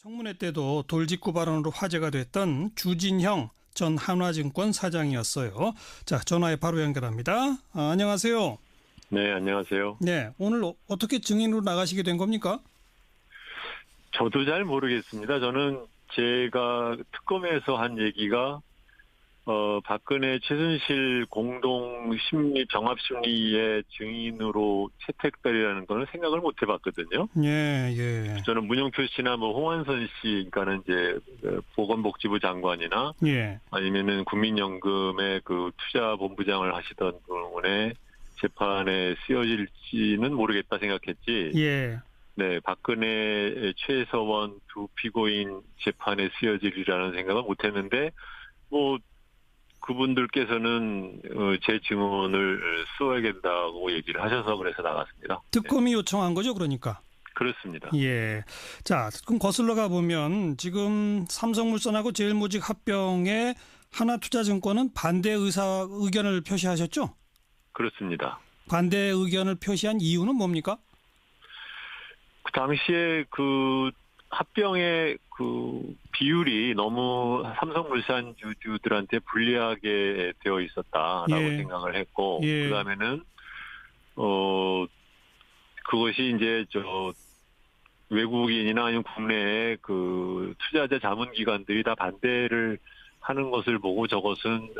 청문회 때도 돌직구 발언으로 화제가 됐던 주진형 전 한화증권 사장이었어요. 자, 전화에 바로 연결합니다. 안녕하세요. 네, 안녕하세요. 네, 오늘 어떻게 증인으로 나가시게 된 겁니까? 저도 잘 모르겠습니다. 저는 제가 특검에서 한 얘기가 박근혜 최순실 공동 심리 정합 심리의 증인으로 채택되리라는 거는 생각을 못 해봤거든요. 예, 예. 저는 문영표 씨나 홍한선 씨, 그러니까는 이제 보건복지부 장관이나 예. 아니면은 국민연금의 그 투자본부장을 하시던 분의 재판에 쓰여질지는 모르겠다 생각했지. 예. 네, 박근혜 최서원 두 피고인 재판에 쓰여지리라는 생각은 못했는데, 그분들께서는 제 증언을 써야 된다고 얘기를 하셔서 그래서 나갔습니다. 특검이 요청한 거죠, 그러니까? 그렇습니다. 예. 자, 그럼 거슬러 가보면 지금 삼성물산하고 제일모직 합병에 하나투자증권은 반대 의견을 표시하셨죠? 그렇습니다. 반대 의견을 표시한 이유는 뭡니까? 그 당시에 그 합병의 그 비율이 너무 삼성물산 주주들한테 불리하게 되어 있었다라고 예. 생각을 했고, 예. 그다음에는 그것이 이제 외국인이나 아니면 국내의 그 투자자 자문기관들이 다 반대를 하는 것을 보고 저것은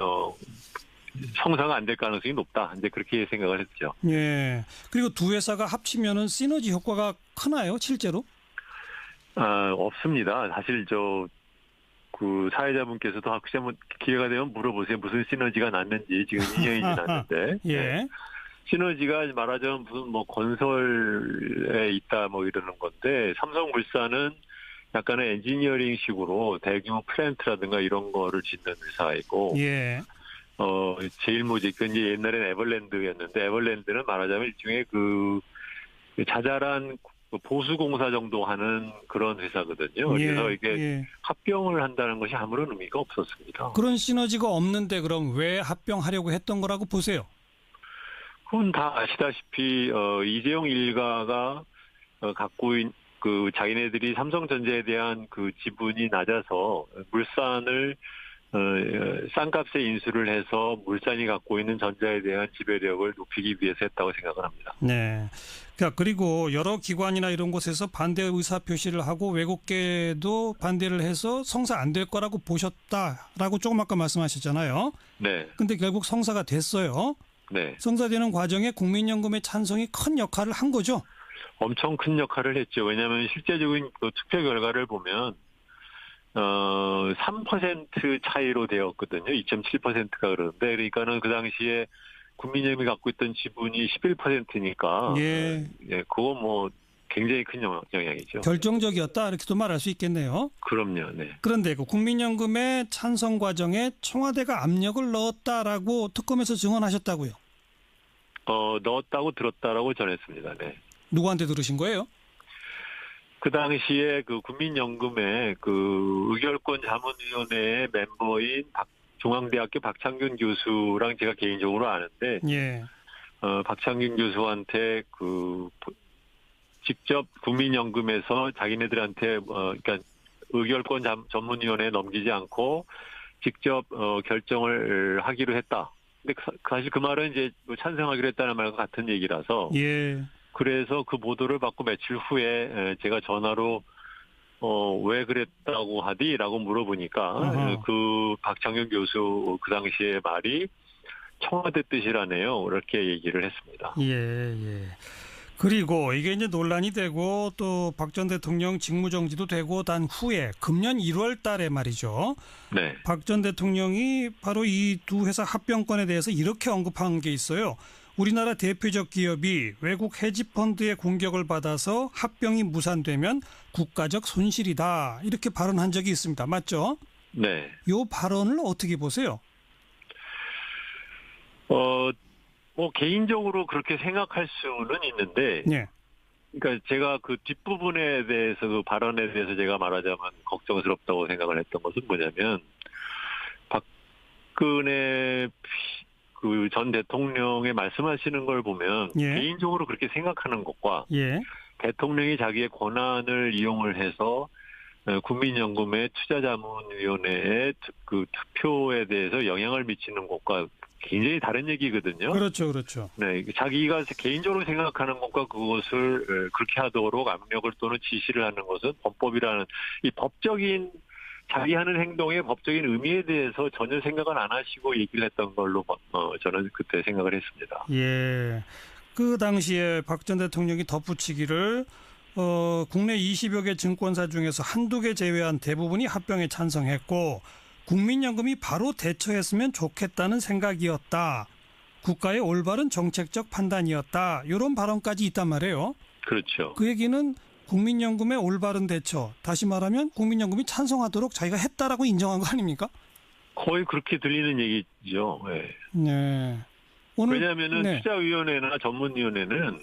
성사가 안 될 가능성이 높다. 이제 그렇게 생각을 했죠. 예. 그리고 두 회사가 합치면은 시너지 효과가 크나요, 실제로? 없습니다. 사실 그 사회자분께서도 혹시 한번 기회가 되면 물어보세요. 무슨 시너지가 났는지. 지금 2년이 지났는데. 예. 네. 시너지가 말하자면 무슨 건설에 있다 이러는 건데, 삼성물산은 약간의 엔지니어링식으로 대규모 플랜트라든가 이런 거를 짓는 회사이고, 예. 제일모직, 그 이제 옛날에는 에버랜드였는데, 에버랜드는 말하자면 일종의 그 자잘한 보수공사 정도 하는 그런 회사거든요. 예. 그래서 이게 예. 합병을 한다는 것이 아무런 의미가 없었습니다. 그런 시너지가 없는데 그럼 왜 합병하려고 했던 거라고 보세요? 그건 다 아시다시피 이재용 일가가 갖고 있는 그 자기네들이 삼성전자에 대한 그 지분이 낮아서 물산을 싼 값에 인수를 해서 물산이 갖고 있는 전자에 대한 지배력을 높이기 위해서 했다고 생각을 합니다. 네. 그리고 여러 기관이나 이런 곳에서 반대 의사 표시를 하고 외국계도 반대를 해서 성사 안 될 거라고 보셨다라고 조금 아까 말씀하셨잖아요. 네. 근데 결국 성사가 됐어요. 네. 성사되는 과정에 국민연금의 찬성이 큰 역할을 한 거죠. 엄청 큰 역할을 했죠. 왜냐하면 실제적인 그 투표 결과를 보면 3% 차이로 되었거든요. 2.7%가 그러는데, 그러니까는 그 당시에 국민연금이 갖고 있던 지분이 11%니까 예. 예, 그거 굉장히 큰 영향이죠. 결정적이었다 이렇게도 말할 수 있겠네요. 그럼요. 네. 그런데 그 국민연금의 찬성 과정에 청와대가 압력을 넣었다라고 특검에서 증언하셨다고요. 넣었다고 들었다라고 전했습니다. 네. 누구한테 들으신 거예요? 그 당시에 그 국민연금의 그 의결권 자문위원회의 멤버인 중앙대학교 박창균 교수랑 제가 개인적으로 아는데, 예. 박창균 교수한테 직접 국민연금에서 자기네들한테 그러니까 의결권 전문위원회에 넘기지 않고 직접 결정을 하기로 했다. 근데 사실 그 말은 이제 찬성하기로 했다는 말과 같은 얘기라서. 예. 그래서 그 보도를 받고 며칠 후에 제가 전화로 왜 그랬다고 하디라고 물어보니까 그 박창균 교수 그 당시에 말이 청와대 뜻이라네요. 이렇게 얘기를 했습니다. 예, 예. 그리고 이게 이제 논란이 되고 또 박 전 대통령 직무정지도 되고 난 후에 금년 1월 달에 말이죠. 네. 박 전 대통령이 바로 이 두 회사 합병권에 대해서 이렇게 언급한 게 있어요. 우리나라 대표적 기업이 외국 헤지펀드의 공격을 받아서 합병이 무산되면 국가적 손실이다. 이렇게 발언한 적이 있습니다. 맞죠? 네. 이 발언을 어떻게 보세요? 개인적으로 그렇게 생각할 수는 있는데, 네. 그러니까 제가 그 뒷부분에 대해서 그 발언에 대해서 제가 말하자면 걱정스럽다고 생각을 했던 것은 뭐냐면, 박근혜 그 전 대통령의 말씀하시는 걸 보면 예. 개인적으로 그렇게 생각하는 것과 예. 대통령이 자기의 권한을 이용을 해서 국민연금의 투자자문위원회의 그 투표에 대해서 영향을 미치는 것과 굉장히 다른 얘기거든요. 그렇죠, 그렇죠. 네, 자기가 개인적으로 생각하는 것과 그것을 그렇게 하도록 압력을 또는 지시를 하는 것은 범법이라는 이 법적인 자기 하는 행동의 법적인 의미에 대해서 전혀 생각을 안 하시고 얘기를 했던 걸로 저는 그때 생각을 했습니다. 예. 그 당시에 박 전 대통령이 덧붙이기를 국내 20여 개 증권사 중에서 한두 개 제외한 대부분이 합병에 찬성했고 국민연금이 바로 대처했으면 좋겠다는 생각이었다. 국가의 올바른 정책적 판단이었다. 이런 발언까지 있단 말이에요. 그렇죠. 그 얘기는 국민연금의 올바른 대처, 다시 말하면 국민연금이 찬성하도록 자기가 했다라고 인정한 거 아닙니까? 거의 그렇게 들리는 얘기죠. 네. 네. 왜냐하면은 네. 투자위원회나 전문위원회는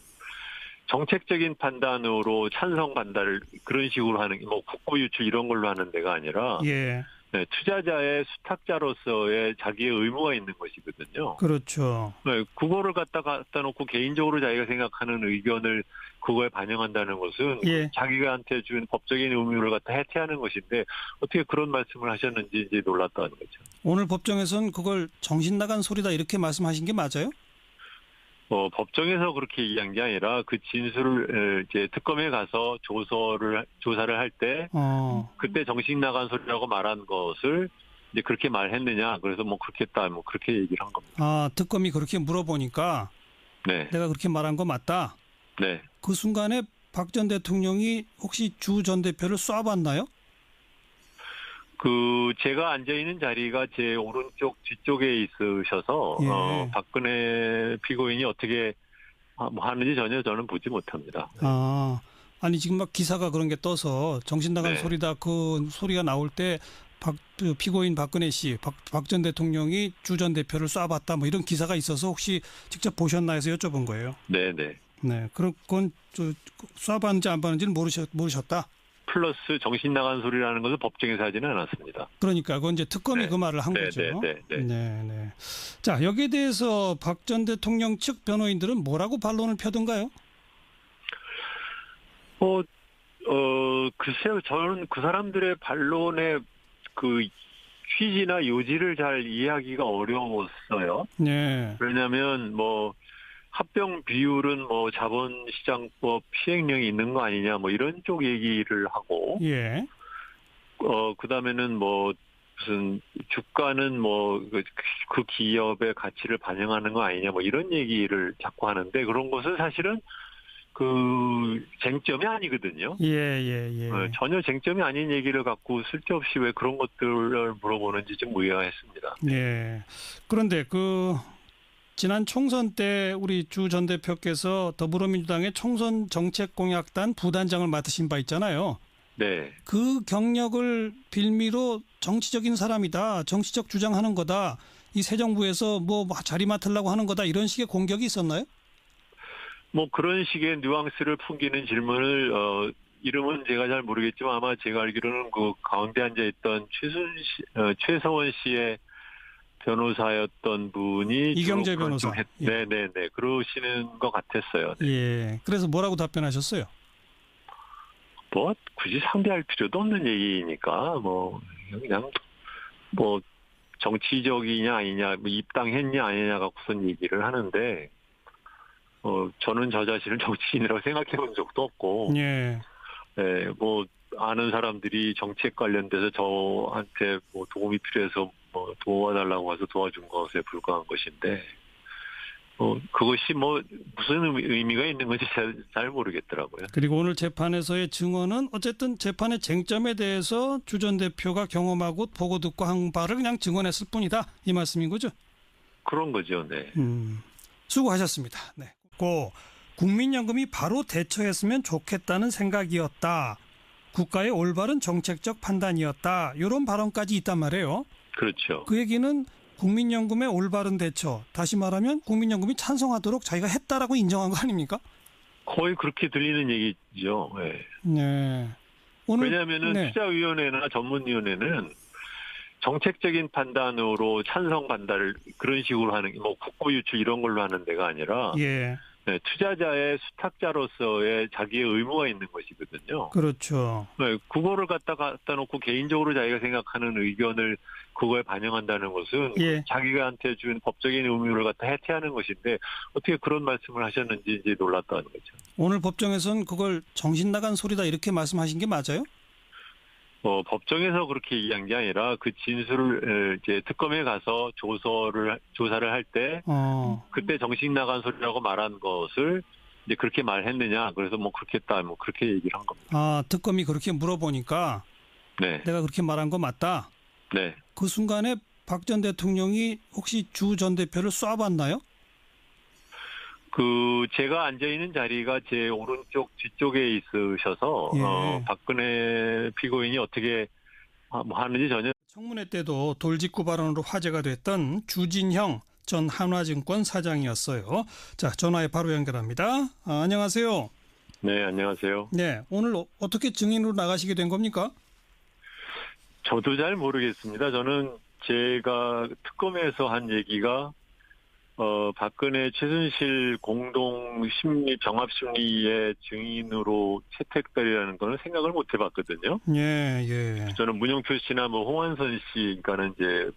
정책적인 판단으로 찬성 반대를 그런 식으로 하는 뭐 국고 유출 이런 걸로 하는 데가 아니라 예. 네, 투자자의 수탁자로서의 자기의 의무가 있는 것이거든요. 그렇죠. 네, 그거를 갖다 놓고 개인적으로 자기가 생각하는 의견을 그거에 반영한다는 것은 예. 자기가한테 준 법적인 의무를 갖다 해체하는 것인데 어떻게 그런 말씀을 하셨는지 이제 놀랐다는 거죠. 오늘 법정에서는 그걸 정신 나간 소리다 이렇게 말씀하신 게 맞아요? 법정에서 그렇게 얘기한 게 아니라 그 진술을 이제 특검에 가서 조사를 할 때 그때 정신 나간 소리라고 말한 것을 이제 그렇게 말했느냐. 그래서 뭐 그렇게 했다. 뭐 그렇게 얘기를 한 겁니다. 아, 특검이 그렇게 물어보니까 네. 내가 그렇게 말한 거 맞다. 네. 그 순간에 박 전 대통령이 혹시 주 전 대표를 쏴봤나요? 제가 앉아있는 자리가 제 오른쪽 뒤쪽에 있으셔서, 예. 박근혜 피고인이 어떻게 뭐 하는지 전혀 저는 보지 못합니다. 아, 아니 지금 막 기사가 그런 게 떠서 정신 나간 네. 소리다 그 소리가 나올 때 그 피고인 박근혜 씨, 박 전 대통령이 주 전 대표를 쏴봤다 뭐 이런 기사가 있어서 혹시 직접 보셨나 해서 여쭤본 거예요. 네네. 네, 그런 건 쏴봤는지 안 봤는지는 모르셨다. 플러스 정신 나간 소리라는 것을 법정에서 하지는 않았습니다. 그러니까 그건 이제 특검이 네. 그 말을 한 네, 거죠. 네. 네. 자, 여기에 대해서 박 전 대통령 측 변호인들은 뭐라고 반론을 펴던가요? 글쎄요, 저는 그 사람들의 반론의 그 취지나 요지를 잘 이해하기가 어려웠어요. 네. 왜냐하면 뭐 합병 비율은 뭐 자본시장법 시행령이 있는 거 아니냐 뭐 이런 쪽 얘기를 하고 예. 그다음에는 뭐 무슨 주가는 뭐 그 기업의 가치를 반영하는 거 아니냐 뭐 이런 얘기를 자꾸 하는데 그런 것은 사실은 그 쟁점이 아니거든요. 예. 전혀 쟁점이 아닌 얘기를 갖고 쓸데없이 왜 그런 것들을 물어보는지 좀 의아했습니다. 예. 그런데 지난 총선 때 우리 주 전 대표께서 더불어민주당의 총선 정책공약단 부단장을 맡으신 바 있잖아요. 네. 그 경력을 빌미로 정치적인 사람이다. 정치적 주장하는 거다. 이 새 정부에서 뭐 자리 맡으려고 하는 거다. 이런 식의 공격이 있었나요? 뭐 그런 식의 뉘앙스를 풍기는 질문을 이름은 제가 잘 모르겠지만 아마 제가 알기로는 그 가운데 앉아 있던 최서원 씨의 변호사였던 분이 이경재 변호사. 네네네 그러시는 것 같았어요. 네. 예. 그래서 뭐라고 답변하셨어요? 뭐 굳이 상대할 필요도 없는 얘기니까 뭐 그냥 뭐 정치적이냐 아니냐 뭐 입당했냐 아니냐 갖고선 얘기를 하는데 저는 저 자신을 정치인이라고 생각해 본 적도 없고 예. 네, 뭐 아는 사람들이 정책 관련돼서 저한테 뭐 도움이 필요해서 뭐 도와달라고 와서 도와준 것에 불과한 것인데 그것이 뭐 무슨 의미가 있는 건지 잘 모르겠더라고요. 그리고 오늘 재판에서의 증언은 어쨌든 재판의 쟁점에 대해서 주 전 대표가 경험하고 보고 듣고 한 바를 그냥 증언했을 뿐이다. 이 말씀인 거죠? 그런 거죠. 네. 수고하셨습니다. 네. 국민연금이 바로 대처했으면 좋겠다는 생각이었다. 국가의 올바른 정책적 판단이었다. 이런 발언까지 있단 말이에요. 그렇죠. 그 얘기는 국민연금의 올바른 대처, 다시 말하면 국민연금이 찬성하도록 자기가 했다라고 인정한 거 아닙니까? 거의 그렇게 들리는 얘기죠. 네. 네. 왜냐하면은 투자위원회나 전문위원회는 정책적인 판단으로 찬성 반대를 그런 식으로 하는 뭐 국고 유출 이런 걸로 하는 데가 아니라 예. 네, 투자자의 수탁자로서의 자기의 의무가 있는 것이거든요. 그렇죠. 네, 그거를 갖다 놓고 개인적으로 자기가 생각하는 의견을 그거에 반영한다는 것은 예. 자기가한테 준 법적인 의무를 갖다 해태하는 것인데 어떻게 그런 말씀을 하셨는지 이제 놀랐다는 거죠. 오늘 법정에서는 그걸 정신 나간 소리다 이렇게 말씀하신 게 맞아요? 법정에서 그렇게 얘기한 게 아니라 그 진술을 이제 특검에 가서 조사를 할 때 그때 정신 나간 소리라고 말한 것을 이제 그렇게 말했느냐. 그래서 뭐 그렇게 했다. 뭐 그렇게 얘기를 한 겁니다. 아, 특검이 그렇게 물어보니까 네. 내가 그렇게 말한 거 맞다. 네. 그 순간에 박 전 대통령이 혹시 주 전 대표를 쏴봤나요? 제가 앉아있는 자리가 제 오른쪽 뒤쪽에 있으셔서, 예. 박근혜 피고인이 어떻게 뭐 하는지 전혀. 청문회 때도 돌직구 발언으로 화제가 됐던 주진형 전 한화증권 사장이었어요. 자, 전화에 바로 연결합니다. 안녕하세요. 네, 안녕하세요. 네, 오늘 어떻게 증인으로 나가시게 된 겁니까? 저도 잘 모르겠습니다. 저는 제가 특검에서 한 얘기가 박근혜 최순실 공동 심리 병합 심리의 증인으로 채택되리라는 거는 생각을 못 해봤거든요. 예, 예. 저는 문영표 씨나 뭐 홍한선 씨, 그러니까는 이제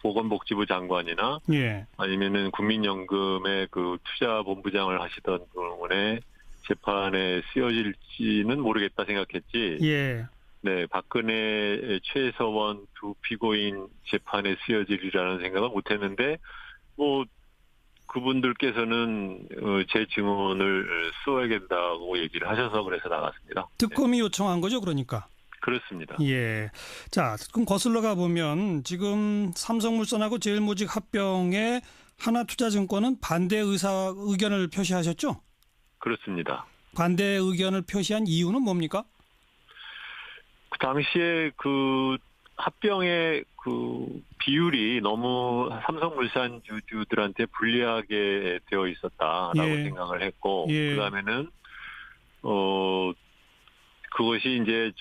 보건복지부 장관이나 예. 아니면은 국민연금의 그 투자본부장을 하시던 분의 재판에 쓰여질지는 모르겠다 생각했지. 예. 네, 박근혜 최서원 두 피고인 재판에 쓰여지리라는 생각은 못했는데 뭐. 그분들께서는 제 증언을 써야 된다고 얘기를 하셔서 그래서 나갔습니다. 특검이 요청한 거죠, 그러니까. 그렇습니다. 예. 자, 그럼 거슬러 가 보면 지금 삼성물산하고 제일모직 합병에 하나투자증권은 반대 의견을 표시하셨죠? 그렇습니다. 반대 의견을 표시한 이유는 뭡니까? 그 당시에 그 합병의 그 비율이 너무 삼성물산 주주들한테 불리하게 되어 있었다라고 예. 생각을 했고, 예. 그다음에는 그것이 이제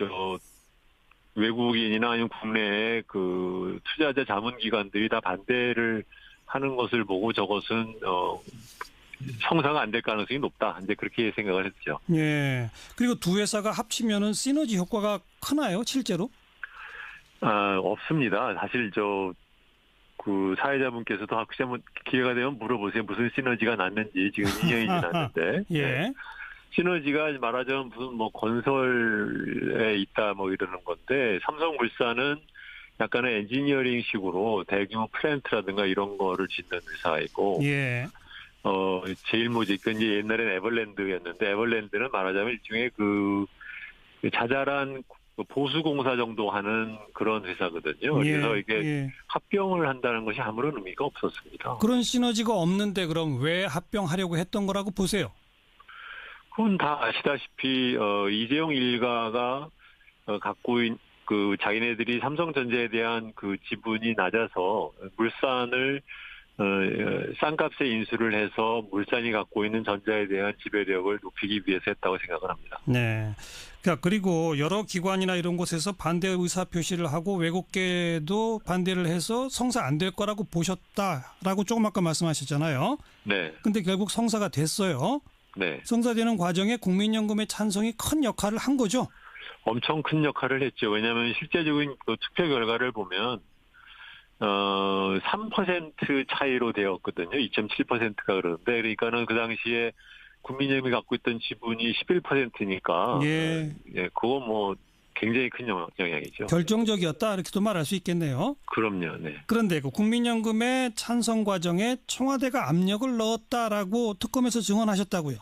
외국인이나 아니면 국내의 그 투자자 자문기관들이 다 반대를 하는 것을 보고 저것은 성사가 안 될 가능성이 높다. 이제 그렇게 생각을 했죠. 예. 그리고 두 회사가 합치면은 시너지 효과가 크나요, 실제로? 없습니다. 사실 그 사회자분께서도 혹시 한번 기회가 되면 물어보세요. 무슨 시너지가 났는지. 지금 2년이 지났는데. 예. 네. 시너지가 말하자면 무슨 뭐 건설에 있다 뭐 이러는 건데, 삼성물산은 약간의 엔지니어링식으로 대규모 플랜트라든가 이런 거를 짓는 회사이고, 예. 제일모직, 이제 옛날엔 에버랜드였는데, 에버랜드는 말하자면 일종의 그 자잘한 보수공사 정도 하는 그런 회사거든요. 예. 그래서 이게 예. 합병을 한다는 것이 아무런 의미가 없었습니다. 그런 시너지가 없는데 그럼 왜 합병하려고 했던 거라고 보세요? 그건 다 아시다시피 이재용 일가가 갖고 있는 그 자기네들이 삼성전자에 대한 그 지분이 낮아서 물산을 싼 값에 인수를 해서 물산이 갖고 있는 전자에 대한 지배력을 높이기 위해서 했다고 생각을 합니다. 네. 그리고 여러 기관이나 이런 곳에서 반대 의사 표시를 하고 외국계도 반대를 해서 성사 안 될 거라고 보셨다라고 조금 아까 말씀하셨잖아요. 네. 근데 결국 성사가 됐어요. 네. 성사되는 과정에 국민연금의 찬성이 큰 역할을 한 거죠. 엄청 큰 역할을 했죠. 왜냐하면 실제적인 그 투표 결과를 보면 3% 차이로 되었거든요. 2.7%가 그러는데, 그러니까는 그 당시에 국민연금이 갖고 있던 지분이 11%니까, 예. 예, 그거 뭐 굉장히 큰 영향이죠. 결정적이었다 이렇게도 말할 수 있겠네요. 그럼요. 네. 그런데 그 국민연금의 찬성 과정에 청와대가 압력을 넣었다라고 특검에서 증언하셨다고요.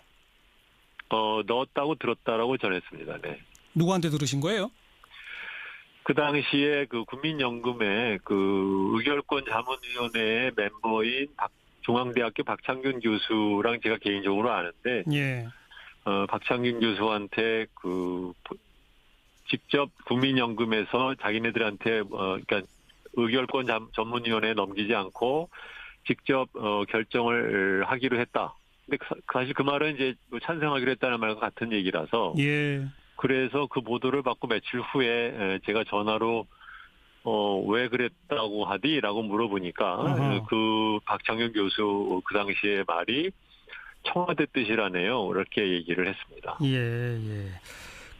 넣었다고 들었다라고 전했습니다. 네. 누구한테 들으신 거예요? 그 당시에 그 국민연금의 그 의결권 자문위원회의 멤버인 중앙대학교 박창균 교수랑 제가 개인적으로 아는데, 예. 박창균 교수한테 직접 국민연금에서 자기네들한테 그러니까 의결권 전문위원회에 넘기지 않고 직접 결정을 하기로 했다. 근데 사실 그 말은 이제 찬성하기로 했다는 말과 같은 얘기라서. 예. 그래서 그 보도를 받고 며칠 후에 제가 전화로 왜 그랬다고 하디라고 물어보니까 어허. 그 박창균 교수 그 당시의 말이 청와대 뜻이라네요. 이렇게 얘기를 했습니다. 예.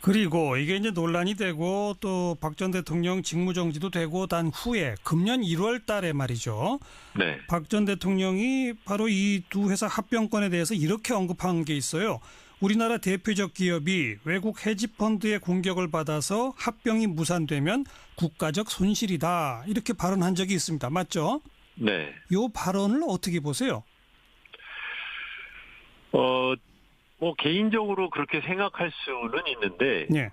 그리고 이게 이제 논란이 되고 또 박 전 대통령 직무정지도 되고 난 후에 금년 1월 달에 말이죠. 네. 박 전 대통령이 바로 이 두 회사 합병권에 대해서 이렇게 언급한 게 있어요. 우리나라 대표적 기업이 외국 헤지펀드의 공격을 받아서 합병이 무산되면 국가적 손실이다. 이렇게 발언한 적이 있습니다. 맞죠? 네. 이 발언을 어떻게 보세요? 뭐 개인적으로 그렇게 생각할 수는 있는데, 예.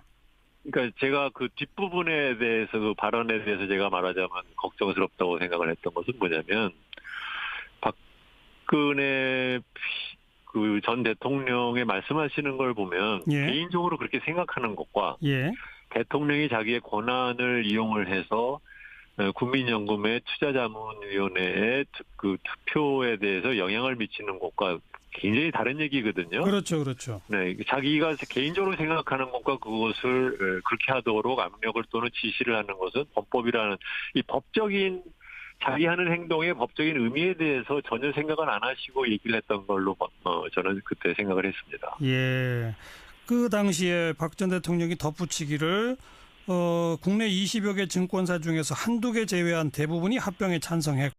그러니까 제가 그 뒷부분에 대해서 그 발언에 대해서 제가 말하자면 걱정스럽다고 생각을 했던 것은 뭐냐면 박근혜 그 전 대통령의 말씀하시는 걸 보면 예. 개인적으로 그렇게 생각하는 것과 예. 대통령이 자기의 권한을 이용을 해서 국민연금의 투자자문위원회의 그 투표에 대해서 영향을 미치는 것과 굉장히 다른 얘기거든요. 그렇죠. 네, 자기가 개인적으로 생각하는 것과 그것을 그렇게 하도록 압력을 또는 지시를 하는 것은 범법이라는 이 법적인 자기 하는 행동의 법적인 의미에 대해서 전혀 생각을 안 하시고 얘기를 했던 걸로 저는 그때 생각을 했습니다. 예. 그 당시에 박 전 대통령이 덧붙이기를 국내 20여 개 증권사 중에서 한두 개 제외한 대부분이 합병에 찬성했고